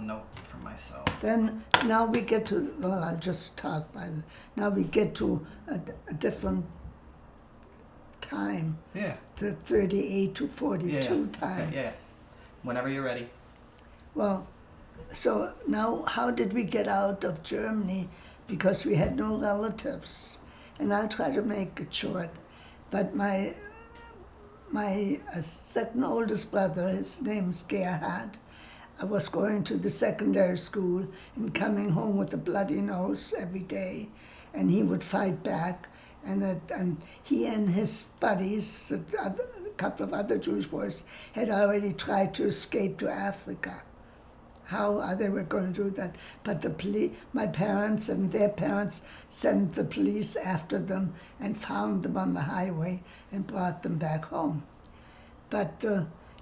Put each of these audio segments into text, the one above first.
a note for myself. Then now we get to, well, I'll just talk now we get to a different time, Yeah. the 38 to 42 time. Okay, yeah. Whenever you're ready. Well, so now how did we get out of Germany? Because we had no relatives. And I'll try to make it short. But my second oldest brother, his name's Gerhard, I was going to the secondary school and coming home with a bloody nose every day, and he would fight back. And he and his buddies, a couple of other Jewish boys, had already tried to escape to Africa. How they were going to do that. But the police, my parents and their parents sent the police after them and found them on the highway and brought them back home. But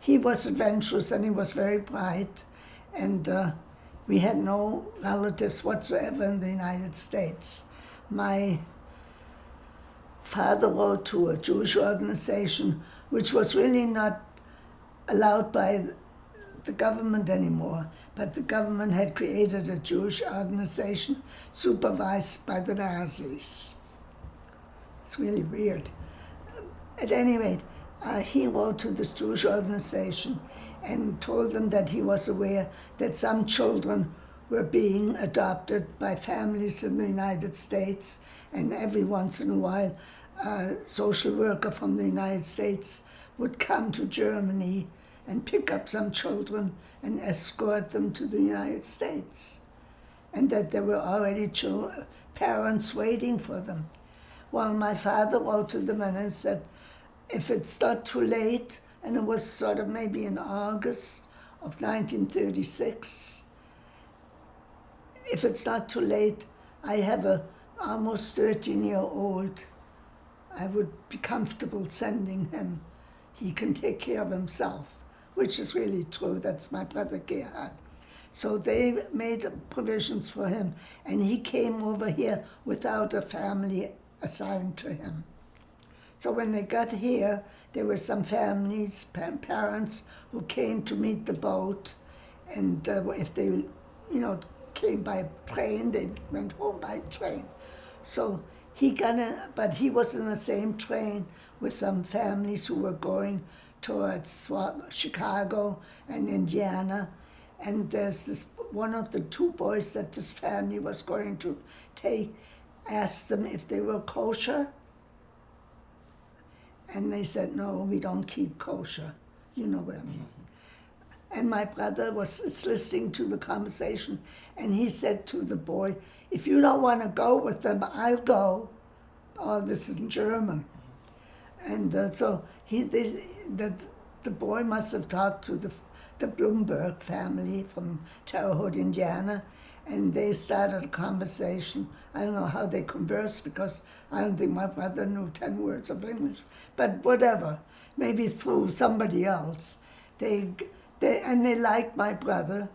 he was adventurous and he was very bright, and we had no relatives whatsoever in the United States. My father wrote to a Jewish organization which was really not allowed by the government anymore, but the government had created a Jewish organization supervised by the Nazis. It's really weird. At any rate, he wrote to this Jewish organization and told them that he was aware that some children were being adopted by families in the United States, and every once in a while a social worker from the United States would come to Germany and pick up some children and escort them to the United States, and that there were already parents waiting for them. Well, my father wrote to them and said, if it's not too late, and it was sort of maybe in August of 1936, if it's not too late, I have a almost 13-year-old. I would be comfortable sending him. He can take care of himself, which is really true. That's my brother Gerhard. So they made provisions for him, and he came over here without a family assigned to him. So when they got here, there were some families, parents, who came to meet the boat, and if they, came by train, they went home by train. So he got in, but he was in the same train with some families who were going towards Chicago and Indiana, and there's this one of the two boys that this family was going to take asked them if they were kosher, and they said, no, we don't keep kosher. You know what I mean. And my brother was listening to the conversation, and he said to the boy, if you don't want to go with them, I'll go. Oh, this is in German. And so the boy must have talked to the Bloomberg family from Terre Haute, Indiana, and they started a conversation. I don't know how they conversed, because I don't think my brother knew 10 words of English. But whatever, maybe through somebody else. They liked my brother,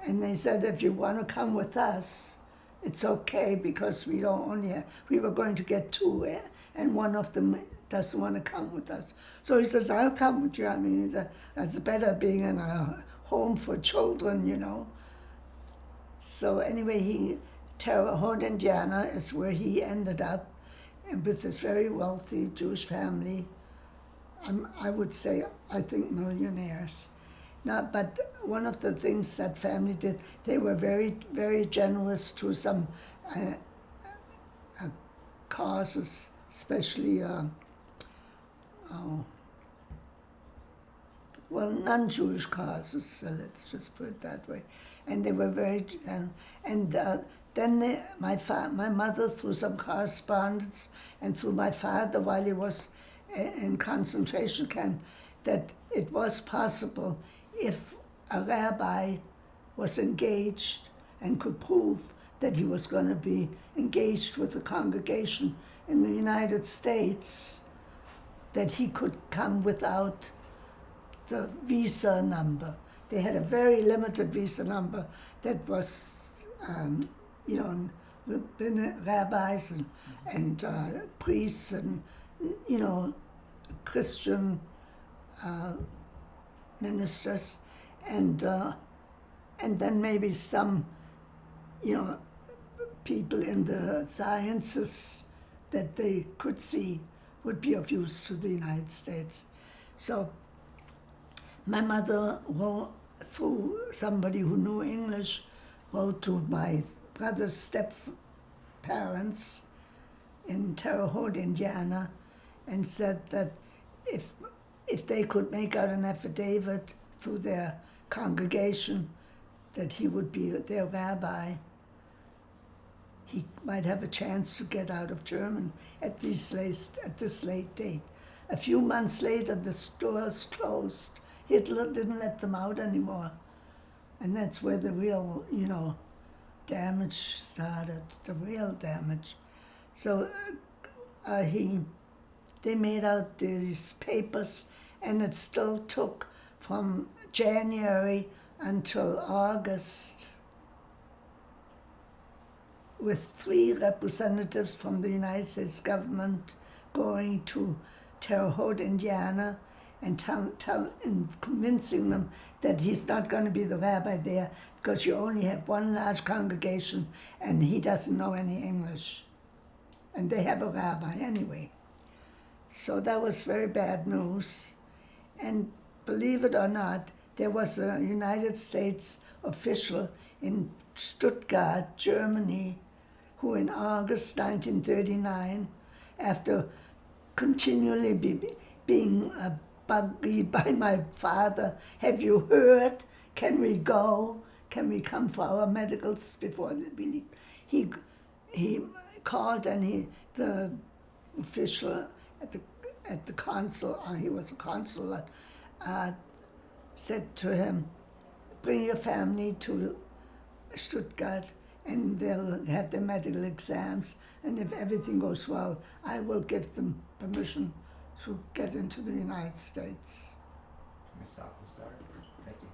and they said, if you want to come with us, it's okay, because we were going to get two, and one of them doesn't want to come with us. So he says, I'll come with you. I mean, that's better being in a home for children, So anyway, Terre Haute, Indiana is where he ended up, and with this very wealthy Jewish family. I would say, I think, millionaires. But one of the things that family did, they were very, very generous to some causes, especially, non-Jewish causes, so let's just put it that way. And they were very, then my mother, through some correspondence, and through my father while he was in concentration camp, that it was possible, if a rabbi was engaged and could prove that he was going to be engaged with the congregation in the United States, that he could come without the visa number. They had a very limited visa number that was, rabbis and priests and, Christian ministers, and and then maybe some, you know, people in the sciences that they could see would be of use to the United States. So my mother wrote, through somebody who knew English, wrote to my brother's step-parents in Terre Haute, Indiana, and said that if they could make out an affidavit through their congregation that he would be their rabbi, he might have a chance to get out of Germany at this late date. A few months later, the stores closed. Hitler didn't let them out anymore. And that's where the real, damage started, the real damage. So they made out these papers, and it still took from January until August, with 3 representatives from the United States government going to Terre Haute, Indiana, and convincing them that he's not going to be the rabbi there because you only have one large congregation and he doesn't know any English. And they have a rabbi anyway. So that was very bad news. And believe it or not, there was a United States official in Stuttgart, Germany, who in August 1939, after continually being bugged by my father, have you heard? Can we go? Can we come for our medicals before we leave? He called, and the official at the consul, he was a consul, said to him, bring your family to Stuttgart and they'll have their medical exams, and if everything goes well, I will give them permission to get into the United States. Can we stop and start? Thank you.